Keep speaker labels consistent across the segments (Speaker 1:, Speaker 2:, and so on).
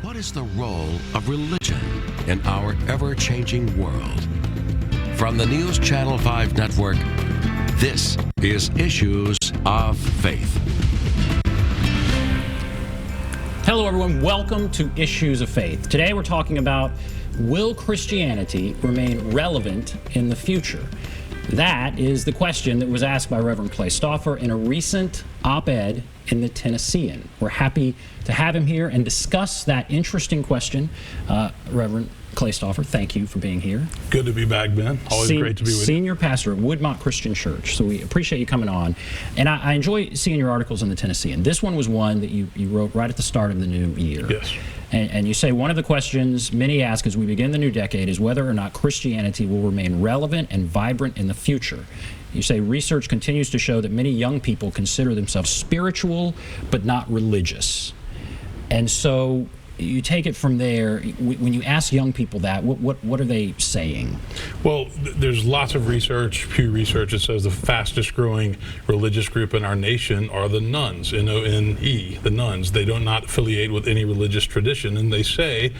Speaker 1: What is the role of religion in our ever-changing world? From the NewsChannel 5 network, this is Issues of Faith.
Speaker 2: Hello, everyone. Welcome to Issues of Faith. Today we're talking about, will Christianity remain relevant in the future? That is the question that was asked by Reverend Clay Stauffer in a recent op-ed in the Tennessean. We're happy to have him here and discuss that interesting question. Reverend Clay Stauffer, thank you for being here.
Speaker 3: Good to be back, Ben. Always great to be with you.
Speaker 2: Senior pastor at Woodmont Christian Church. So we appreciate you coming on. And I enjoy seeing your articles in the Tennessean. This one was one that you wrote right at the start of the new year.
Speaker 3: Yes.
Speaker 2: And you say one of the questions many ask as we begin the new decade is whether or not Christianity will remain relevant and vibrant in the future. You say research continues to show that many young people consider themselves spiritual but not religious. And so you take it from there. When you ask young people that, what are they saying?
Speaker 3: Well, there's lots of research, Pew Research, that says the fastest growing religious group in our nation are the nuns, N-O-N-E, the nuns. They do not affiliate with any religious tradition, and they say,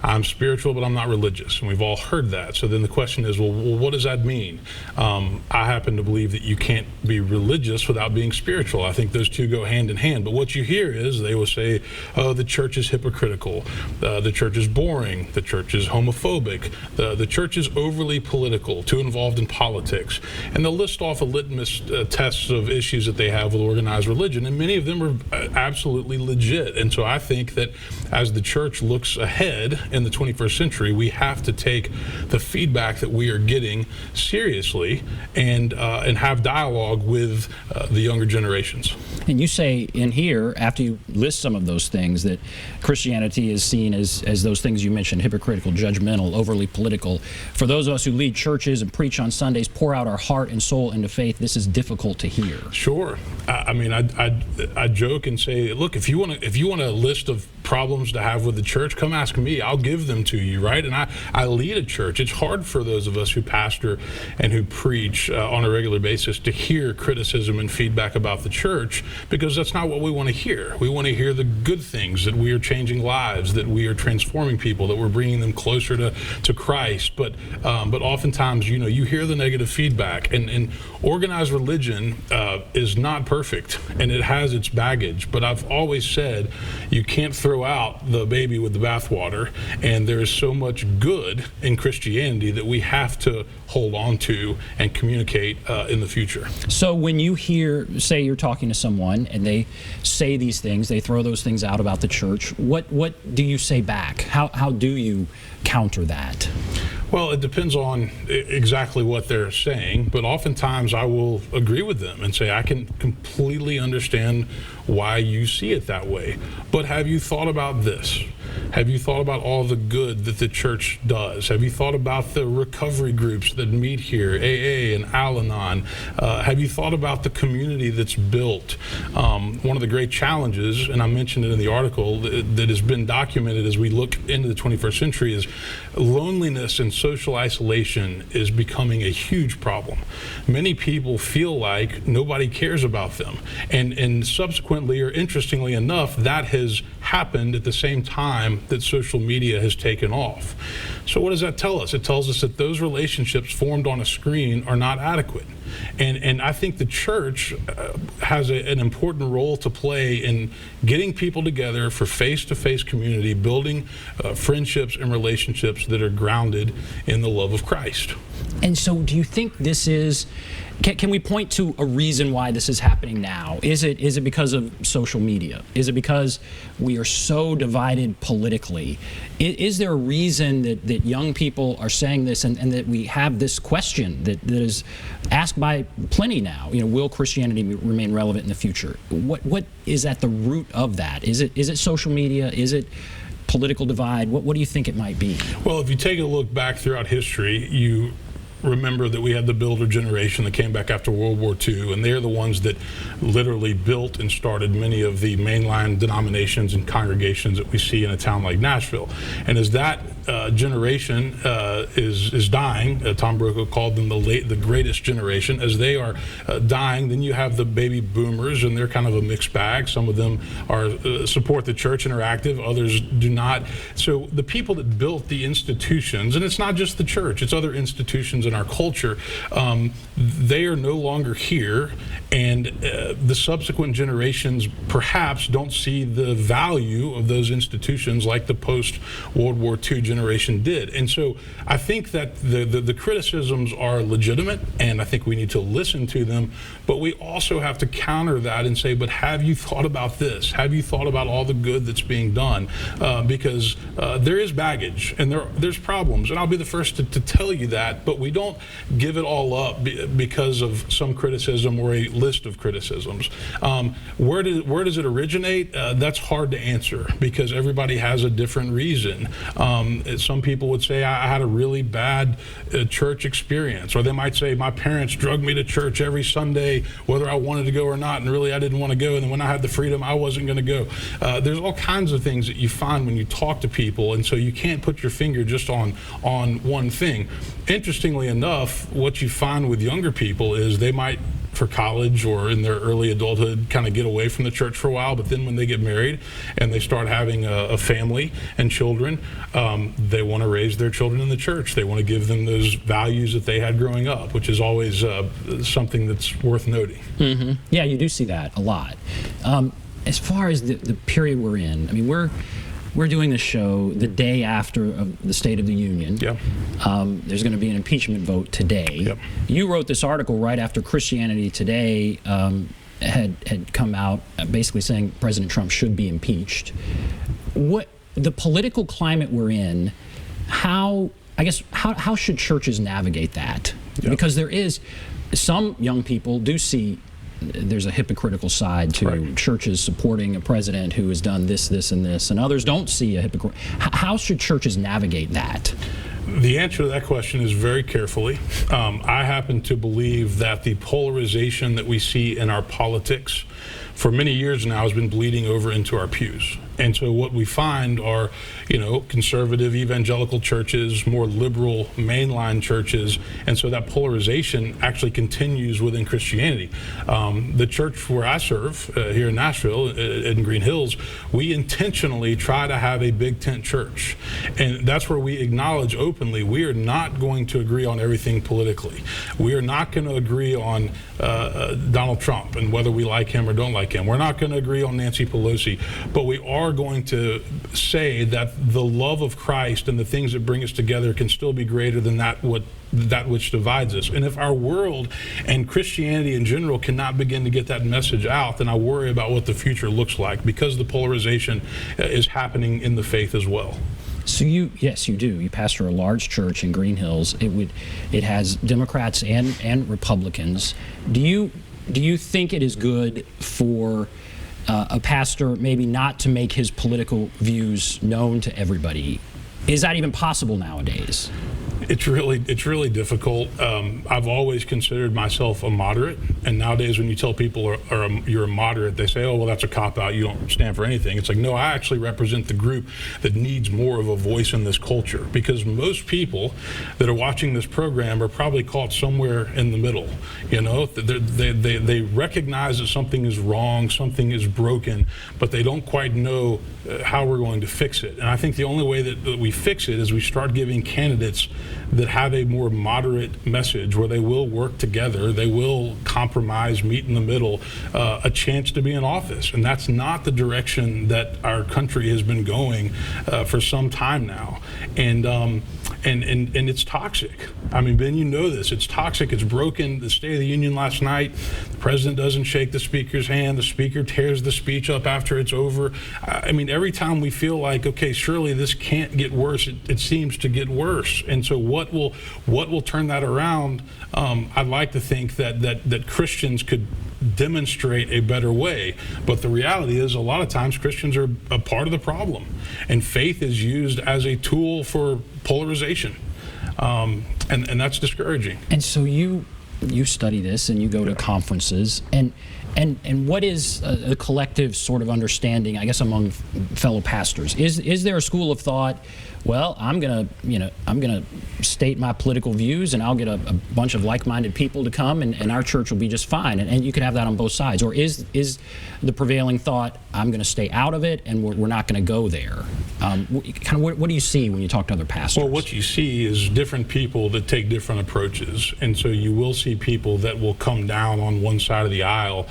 Speaker 3: I'm spiritual, but I'm not religious. And we've all heard that. So then the question is, well, what does that mean? I happen to believe that you can't be religious without being spiritual. I think those two go hand in hand. But what you hear is they will say, oh, the church is hypocritical. The church is boring. The church is homophobic. The church is overly political, too involved in politics. And they'll list off a litmus tests of issues that they have with organized religion. And many of them are absolutely legit. And so I think that as the church looks ahead, in the 21st century, we have to take the feedback that we are getting seriously and have dialogue with the younger generations. And
Speaker 2: you say in here, after you list some of those things, that Christianity is seen as those things you mentioned, hypocritical, judgmental, overly political. For those of us who lead churches and preach on Sundays, pour out our heart and soul into faith, this is difficult to hear.
Speaker 3: Sure. I mean, I joke and say, look, if you want a list of problems to have with the church, come ask me. I'll give them to you, right? And I lead a church. It's hard for those of us who pastor and who preach on a regular basis to hear criticism and feedback about the church, because that's not what we want to hear. We want to hear the good things, that we are changing lives, that we are transforming people, that we're bringing them closer to Christ. But oftentimes, you hear the negative feedback, and organized religion is not perfect, and it has its baggage. But I've always said you can't throw out the baby with the bathwater, and there is so much good in Christianity that we have to hold on to and communicate in the future.
Speaker 2: So when you say you're talking to someone and they say these things, they throw those things out about the church, what do you say back? How do you counter that?
Speaker 3: Well, it depends on exactly what they're saying, but oftentimes I will agree with them and say, I can completely understand why you see it that way, but have you thought about this? Have you thought about all the good that the church does? Have you thought about the recovery groups that meet here, AA and Al-Anon? Have you thought about the community that's built? One of the great challenges, and I mentioned it in the article, that has been documented as we look into the 21st century, is loneliness and social isolation is becoming a huge problem. Many people feel like nobody cares about them. And subsequently, or interestingly enough, that has happened at the same time that social media has taken off. So what does that tell us? It tells us that those relationships formed on a screen are not adequate. And I think the church has an important role to play in getting people together for face-to-face community, building friendships and relationships that are grounded in the love of Christ.
Speaker 2: And so do you think this is, can we point to a reason why this is happening now? Is it because of social media? Is it because we are so divided politically? Is there a reason that young people are saying this and that we have this question that is asked by plenty now? Will Christianity remain relevant in the future? What is at the root of that? Is it social media? Is it political divide? What do you think it might be?
Speaker 3: Well, if you take a look back throughout history, you remember that we had the builder generation that came back after World War II, and they're the ones that literally built and started many of the mainline denominations and congregations that we see in a town like Nashville. And as that generation is dying. Tom Brokaw called them the greatest generation. As they are dying, then you have the baby boomers, and they're kind of a mixed bag. Some of them are support the church and are active, others do not. So the people that built the institutions, and it's not just the church, it's other institutions in our culture, they are no longer here, and the subsequent generations perhaps don't see the value of those institutions like the post-World War II generation did. And so I think that the criticisms are legitimate, and I think we need to listen to them, but we also have to counter that and say, but have you thought about this? Have you thought about all the good that's being done? Because there is baggage, and there's problems, and I'll be the first to tell you that, but we don't give it all up because of some criticism or a list of criticisms. Where does it originate? That's hard to answer because everybody has a different reason. Some people would say, I had a really bad church experience, or they might say, my parents drugged me to church every Sunday, whether I wanted to go or not, and really I didn't want to go, and then when I had the freedom, I wasn't going to go. There's all kinds of things that you find when you talk to people, and so you can't put your finger just on one thing. Interestingly enough, what you find with younger people is they might, for college or in their early adulthood, kind of get away from the church for a while, but then when they get married and they start having a family and children, they want to raise their children in the church. They want to give them those values that they had growing up, which is always something that's worth noting.
Speaker 2: Mm-hmm. Yeah, you do see that a lot. As far as the period we're in, I mean, we're doing this show the day after the State of the Union.
Speaker 3: Yep.
Speaker 2: There's going to be an impeachment vote today.
Speaker 3: Yep.
Speaker 2: You wrote this article right after Christianity Today had come out basically saying President Trump should be impeached. What the political climate we're in, how should churches navigate that? Yep. Because there is some young people do see there's a hypocritical side to
Speaker 3: right.
Speaker 2: churches supporting a president who has done this, this, and this, and others don't see a hypocrite. How should churches navigate that?
Speaker 3: The answer to that question is very carefully. I happen to believe that the polarization that we see in our politics for many years now has been bleeding over into our pews. And so what we find are, conservative evangelical churches, more liberal mainline churches, and so that polarization actually continues within Christianity. The church where I serve here in Nashville, in Green Hills, we intentionally try to have a big tent church. And that's where we acknowledge openly we are not going to agree on everything politically. We are not going to agree on Donald Trump and whether we like him or don't like him. We're not going to agree on Nancy Pelosi, but we are going to say that the love of Christ and the things that bring us together can still be greater than that which divides us. And if our world and Christianity in general cannot begin to get that message out, then I worry about what the future looks like because the polarization is happening in the faith as well.
Speaker 2: So yes, you do. You pastor a large church in Green Hills. It has Democrats and Republicans. Do you think it is good for a pastor maybe not to make his political views known to everybody? Is that even possible nowadays?
Speaker 3: It's really difficult. I've always considered myself a moderate, and nowadays when you tell people you're a moderate, they say, oh, well, that's a cop-out, you don't stand for anything. It's like, no, I actually represent the group that needs more of a voice in this culture, because most people that are watching this program are probably caught somewhere in the middle. They recognize that something is wrong, something is broken, but they don't quite know how we're going to fix it. And I think the only way that we fix it is we start giving candidates that have a more moderate message where they will work together, they will compromise, meet in the middle, a chance to be in office. And that's not the direction that our country has been going for some time now. And it's toxic. I mean, Ben, you know this. It's toxic. It's broken. The State of the Union last night, the president doesn't shake the speaker's hand. The speaker tears the speech up after it's over. I mean, every time we feel like, okay, surely this can't get worse, it seems to get worse. And so what will turn that around? I'd like to think that Christians could demonstrate a better way. But the reality is a lot of times Christians are a part of the problem. And faith is used as a tool for polarization. And that's discouraging.
Speaker 2: And so you study this and you go to conferences, and And what is a collective sort of understanding, I guess, among fellow pastors? Is there a school of thought, well, I'm gonna state my political views, and I'll get a bunch of like-minded people to come, and our church will be just fine, and you could have that on both sides? Or is the prevailing thought, I'm going to stay out of it, and we're not going to go there? What do you see when you talk to other pastors?
Speaker 3: Well, what you see is different people that take different approaches, and so you will see people that will come down on one side of the aisle.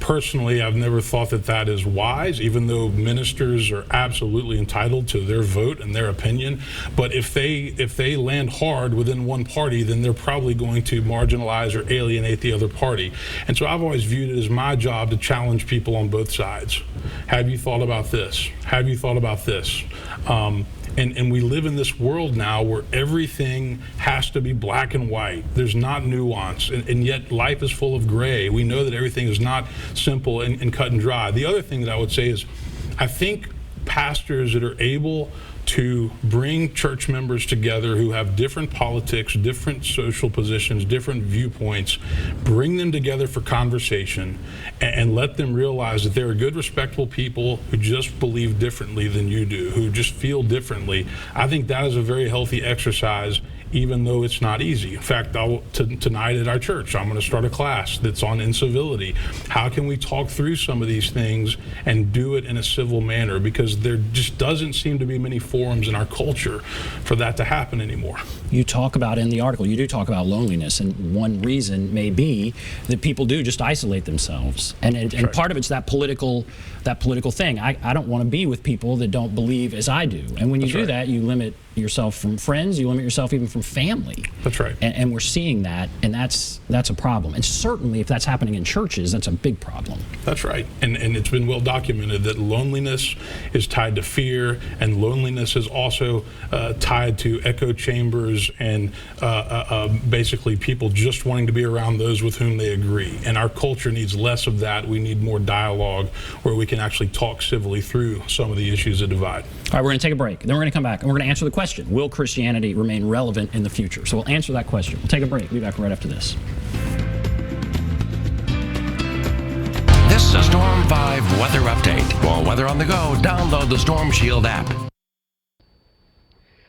Speaker 3: Personally, I've never thought that is wise, even though ministers are absolutely entitled to their vote and their opinion. But if they land hard within one party, then they're probably going to marginalize or alienate the other party. And so I've always viewed it as my job to challenge people on both sides. Have you thought about this? Have you thought about this? And we live in this world now where everything has to be black and white. There's not nuance, and yet life is full of gray. We know that everything is not simple and cut and dry. The other thing that I would say is, I think pastors that are able to bring church members together who have different politics, different social positions, different viewpoints, bring them together for conversation and let them realize that they're good, respectable people who just believe differently than you do, who just feel differently. I think that is a very healthy exercise, even though it's not easy. In fact, tonight at our church, I'm going to start a class that's on incivility. How can we talk through some of these things and do it in a civil manner? Because there just doesn't seem to be many forums in our culture for that to happen anymore.
Speaker 2: You talk about in the article, you do talk about loneliness, and one reason may be that people do just isolate themselves. And
Speaker 3: right.
Speaker 2: Part of it's that political thing. I don't want to be with people that don't believe as I do. And when you do that, you limit yourself from friends, you limit yourself even from family.
Speaker 3: That's right.
Speaker 2: And we're seeing that, and that's a problem. And certainly if that's happening in churches, that's a big problem.
Speaker 3: That's right. And it's been well documented that loneliness is tied to fear, and loneliness is also tied to echo chambers and basically people just wanting to be around those with whom they agree. And our culture needs less of that. We need more dialogue where we can actually talk civilly through some of the issues that divide.
Speaker 2: All right, we're going to take a break. Then we're going to come back, and we're going to answer the question, will Christianity remain relevant in the future? So we'll answer that question. We'll take a break. We'll be back right after this.
Speaker 1: This is a Storm 5 weather update. For weather on the go, download the Storm Shield app.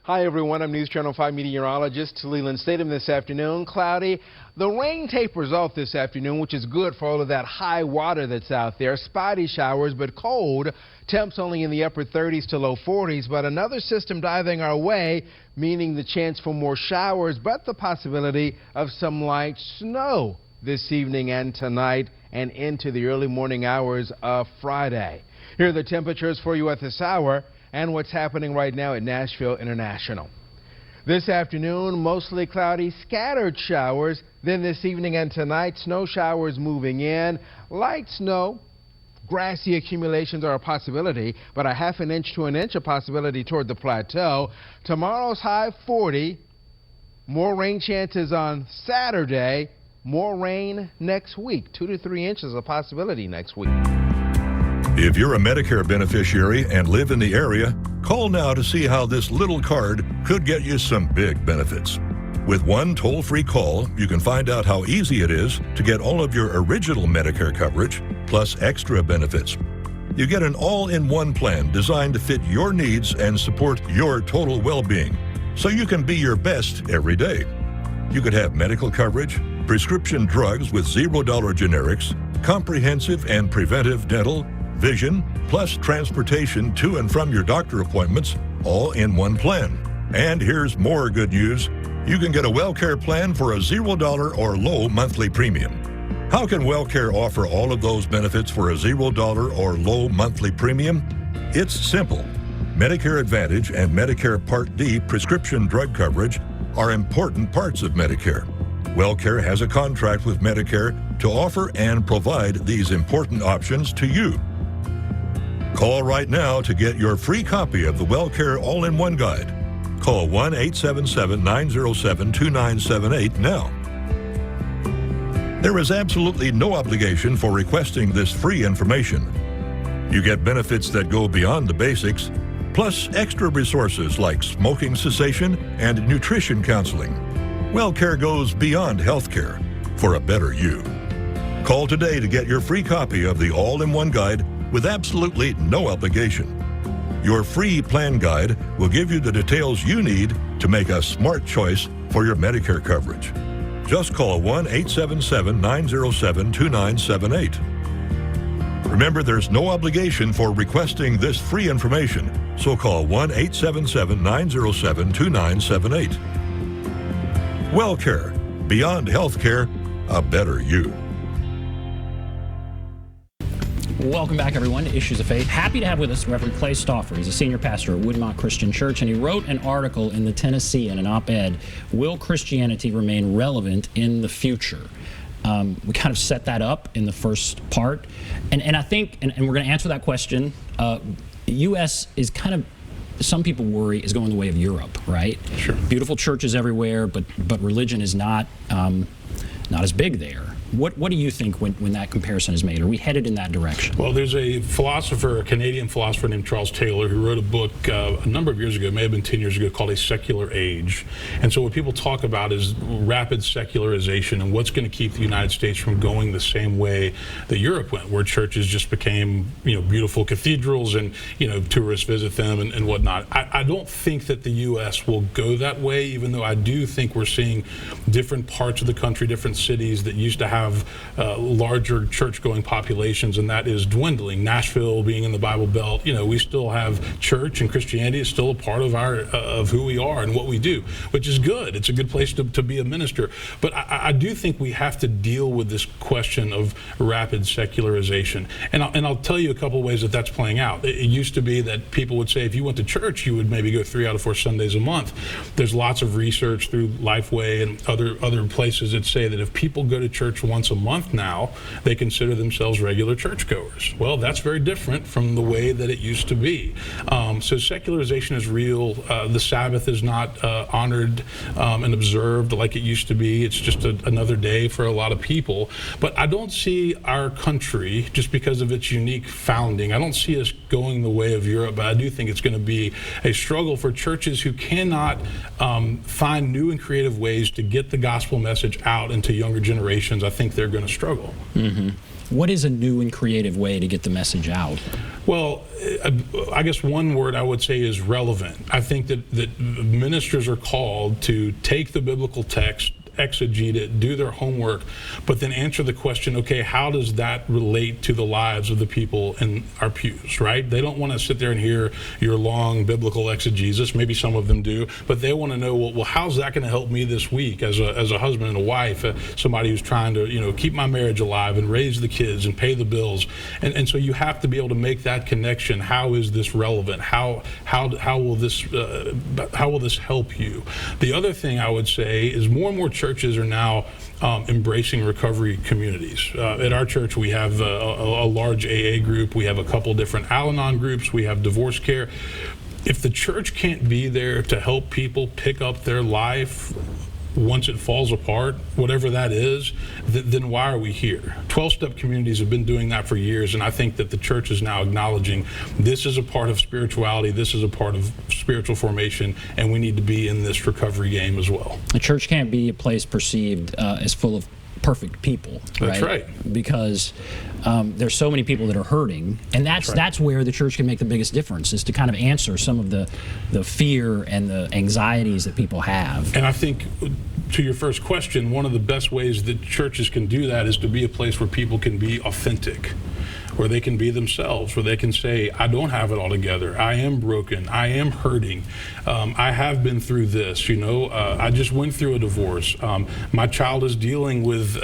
Speaker 4: Hi everyone, I'm News Channel 5 meteorologist Leland Statham. This afternoon, cloudy. The rain tapers off this afternoon, which is good for all of that high water that's out there. Spotty showers, but cold. Temps only in the upper 30s to low 40s, but another system diving our way, meaning the chance for more showers, but the possibility of some light snow this evening and tonight and into the early morning hours of Friday. Here are the temperatures for you at this hour and what's happening right now at Nashville International. This afternoon, mostly cloudy, scattered showers. Then this evening and tonight, snow showers moving in. Light snow, grassy accumulations are a possibility, but a half an inch to an inch a possibility toward the plateau. Tomorrow's high 40. More rain chances on Saturday. More rain next week. 2 to 3 inches a possibility next week.
Speaker 5: If you're a Medicare beneficiary and live in the area, call now to see how this little card could get you some big benefits. With one toll-free call, you can find out how easy it is to get all of your original Medicare coverage, plus extra benefits. You get an all-in-one plan designed to fit your needs and support your total well-being, so you can be your best every day. You could have medical coverage, prescription drugs with $0 generics, comprehensive and preventive dental, vision, plus transportation to and from your doctor appointments, all in one plan. And here's more good news. You can get a WellCare plan for a $0 or low monthly premium. How can WellCare offer all of those benefits for a $0 or low monthly premium? It's simple. Medicare Advantage and Medicare Part D prescription drug coverage are important parts of Medicare. WellCare has a contract with Medicare to offer and provide these important options to you. Call right now to get your free copy of the WellCare All-in-One Guide. Call 1-877-907-2978 now. There is absolutely no obligation for requesting this free information. You get benefits that go beyond the basics, plus extra resources like smoking cessation and nutrition counseling. WellCare goes beyond healthcare for a better you. Call today to get your free copy of the all-in-one guide with absolutely no obligation. Your free plan guide will give you the details you need to make a smart choice for your Medicare coverage. Just call 1-877-907-2978. Remember, there's no obligation for requesting this free information, so call 1-877-907-2978. WellCare, beyond healthcare, a better you.
Speaker 2: Welcome back, everyone, to Issues of Faith. Happy to have with us Reverend Clay Stauffer. He's a senior pastor at Woodmont Christian Church, and he wrote an article in the Tennessean, an op-ed, Will Christianity Remain Relevant in the Future? We kind of set that up in the first part, and I think, and we're going to answer that question. The U.S. is kind of, some people worry, is going the way of Europe, right?
Speaker 3: Sure.
Speaker 2: Beautiful churches everywhere, but religion is not as big there. What do you think when that comparison is made? Are we headed in that direction?
Speaker 3: Well, there's a philosopher, a Canadian philosopher named Charles Taylor, who wrote a book a number of years ago, it may have been 10 years ago, called A Secular Age. And so what people talk about is rapid secularization and what's going to keep the United States from going the same way that Europe went, where churches just became, beautiful cathedrals and, tourists visit them and whatnot. I don't think that the U.S. will go that way, even though I do think we're seeing different parts of the country, different cities that used to have larger church-going populations, and that is dwindling. Nashville being in the Bible Belt, we still have church, and Christianity is still a part of of who we are and what we do, which is good. It's a good place to be a minister. But I do think we have to deal with this question of rapid secularization, and I'll tell you a couple of ways that that's playing out. It used to be that people would say if you went to church, you would maybe go 3 out of 4 Sundays a month. There's lots of research through Lifeway and other places that say that if people go to church once a month now, they consider themselves regular churchgoers. Well, that's very different from the way that it used to be. So secularization is real. The Sabbath is not honored and observed like it used to be. It's just another day for a lot of people. But I don't see our country, just because of its unique founding, I don't see us going the way of Europe, but I do think it's going to be a struggle for churches who cannot find new and creative ways to get the gospel message out into younger generations. I think they're going to struggle.
Speaker 2: Mm-hmm. What is a new and creative way to get the message out?
Speaker 3: Well, I guess one word I would say is relevant. I think that ministers are called to take the biblical text, exegete it, do their homework, but then answer the question, okay, how does that relate to the lives of the people in our pews, right? They don't want to sit there and hear your long biblical exegesis. Maybe some of them do, but they want to know, well, how's that going to help me this week as a husband and a wife, somebody who's trying to, keep my marriage alive and raise the kids and pay the bills. And so you have to be able to make that connection. How is this relevant? How will this help you? The other thing I would say is more and more churches are now embracing recovery communities. At our church, we have a large AA group. We have a couple different Al-Anon groups. We have divorce care. If the church can't be there to help people pick up their life once it falls apart, whatever that is, then why are we here? 12-step communities have been doing that for years, and I think that the church is now acknowledging this is a part of spirituality, this is a part of spiritual formation, and we need to be in this recovery game as well.
Speaker 2: The church can't be a place perceived as full of perfect people.
Speaker 3: That's right.
Speaker 2: Because there's so many people that are hurting, and that's where the church can make the biggest difference, is to kind of answer some of the fear and the anxieties that people have.
Speaker 3: And I think, to your first question, one of the best ways that churches can do that is to be a place where people can be authentic, where they can be themselves, where they can say, I don't have it all together. I am broken. I am hurting. I have been through this. I just went through a divorce. My child is dealing with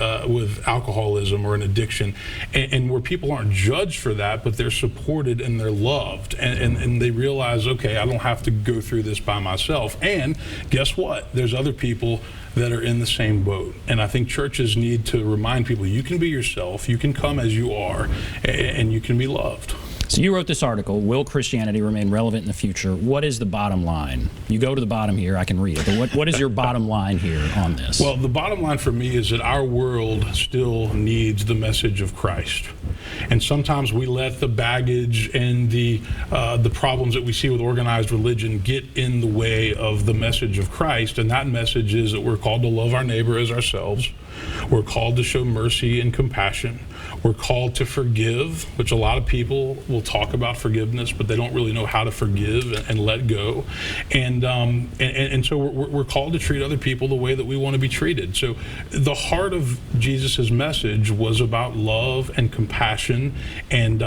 Speaker 3: alcoholism or an addiction, and where people aren't judged for that, but they're supported and they're loved, and they realize, okay, I don't have to go through this by myself. And guess what? There's other people that are in the same boat. And I think churches need to remind people, you can be yourself, you can come as you are, and you can be loved.
Speaker 2: So you wrote this article, Will Christianity Remain Relevant in the Future? What is the bottom line? You go to the bottom here, I can read it, but what is your bottom line here on this?
Speaker 3: Well, the bottom line for me is that our world still needs the message of Christ. And sometimes we let the baggage and the problems that we see with organized religion get in the way of the message of Christ. And that message is that we're called to love our neighbor as ourselves. We're called to show mercy and compassion. We're called to forgive, which a lot of people will talk about forgiveness, but they don't really know how to forgive and let go. And so we're called to treat other people the way that we want to be treated. So the heart of Jesus's message was about love and compassion and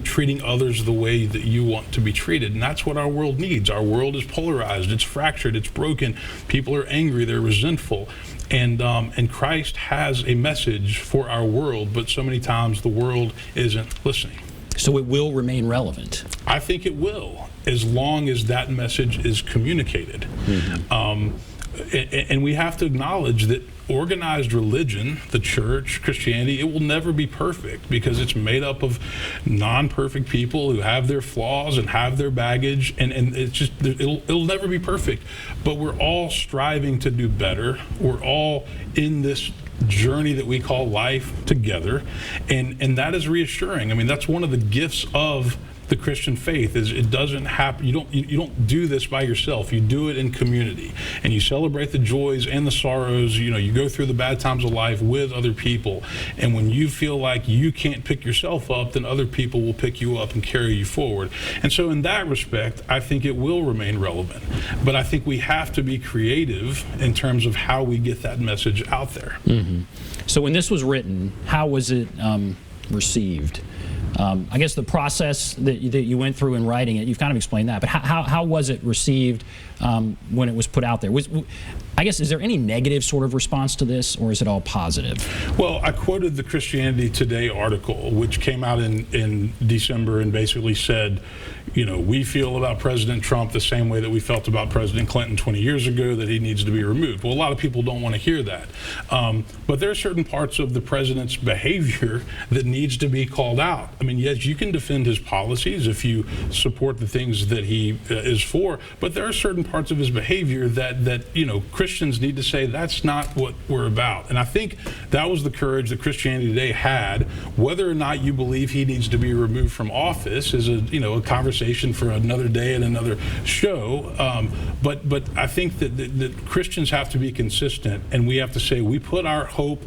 Speaker 3: treating others the way that you want to be treated. And that's what our world needs. Our world is polarized, it's fractured, it's broken. People are angry, they're resentful. And Christ has a message for our world, but so many times the world isn't listening.
Speaker 2: So it will remain relevant?
Speaker 3: I think it will, as long as that message is communicated. Mm-hmm. And we have to acknowledge that organized religion, the church, Christianity, it will never be perfect because it's made up of non-perfect people who have their flaws and have their baggage, and it's just, it'll never be perfect. But we're all striving to do better. We're all in this journey that we call life together, and that is reassuring. I mean, that's one of the gifts of the Christian faith, is it doesn't happen. You don't do this by yourself. You do it in community, and you celebrate the joys and the sorrows. You go through the bad times of life with other people, and when you feel like you can't pick yourself up, then other people will pick you up and carry you forward. And so in that respect, I think it will remain relevant, but I think we have to be creative in terms of how we get that message out there.
Speaker 2: Mm-hmm. So when this was written, how was it received? I guess the process that you went through in writing it, you've kind of explained that, but how was it received when it was put out there? I guess, is there any negative sort of response to this, or is it all positive?
Speaker 3: Well, I quoted the Christianity Today article, which came out in December and basically said, we feel about President Trump the same way that we felt about President Clinton 20 years ago, that he needs to be removed. Well, a lot of people don't want to hear that. But there are certain parts of the president's behavior that needs to be called out. I mean, yes, you can defend his policies if you support the things that he is for, but there are certain parts of his behavior that Christians need to say, that's not what we're about. And I think that was the courage that Christianity Today had. Whether or not you believe he needs to be removed from office is a conversation for another day and another show. But I think that Christians have to be consistent, and we have to say we put our hope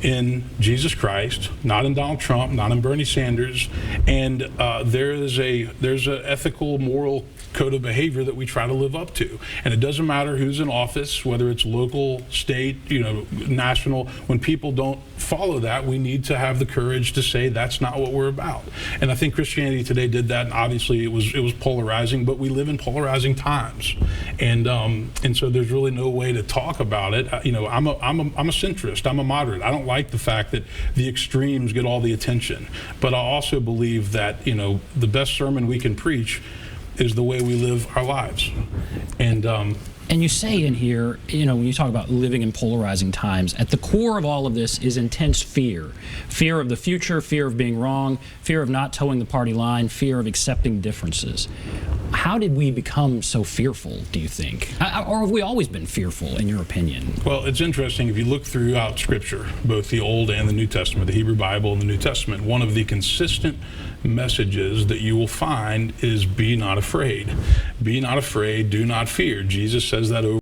Speaker 3: in Jesus Christ, not in Donald Trump, not in Bernie Sanders, and there's an ethical, moral code of behavior that we try to live up to. And it doesn't matter who's in office, whether it's local, state, national. When people don't follow that, we need to have the courage to say that's not what we're about. And I think Christianity Today did that, and obviously it was polarizing, but we live in polarizing times. And so there's really no way to talk about it. I'm a centrist, I'm a moderate. I don't like the fact that the extremes get all the attention. But I also believe that, the best sermon we can preach is the way we live our lives.
Speaker 2: And you say in here, when you talk about living in polarizing times, at the core of all of this is intense fear. Fear of the future, fear of being wrong, fear of not towing the party line, fear of accepting differences. How did we become so fearful, do you think? Or have we always been fearful, in your opinion?
Speaker 3: Well, it's interesting. If you look throughout Scripture, both the Old and the New Testament, the Hebrew Bible and the New Testament, one of the consistent messages that you will find is be not afraid. Be not afraid, do not fear. Jesus says that over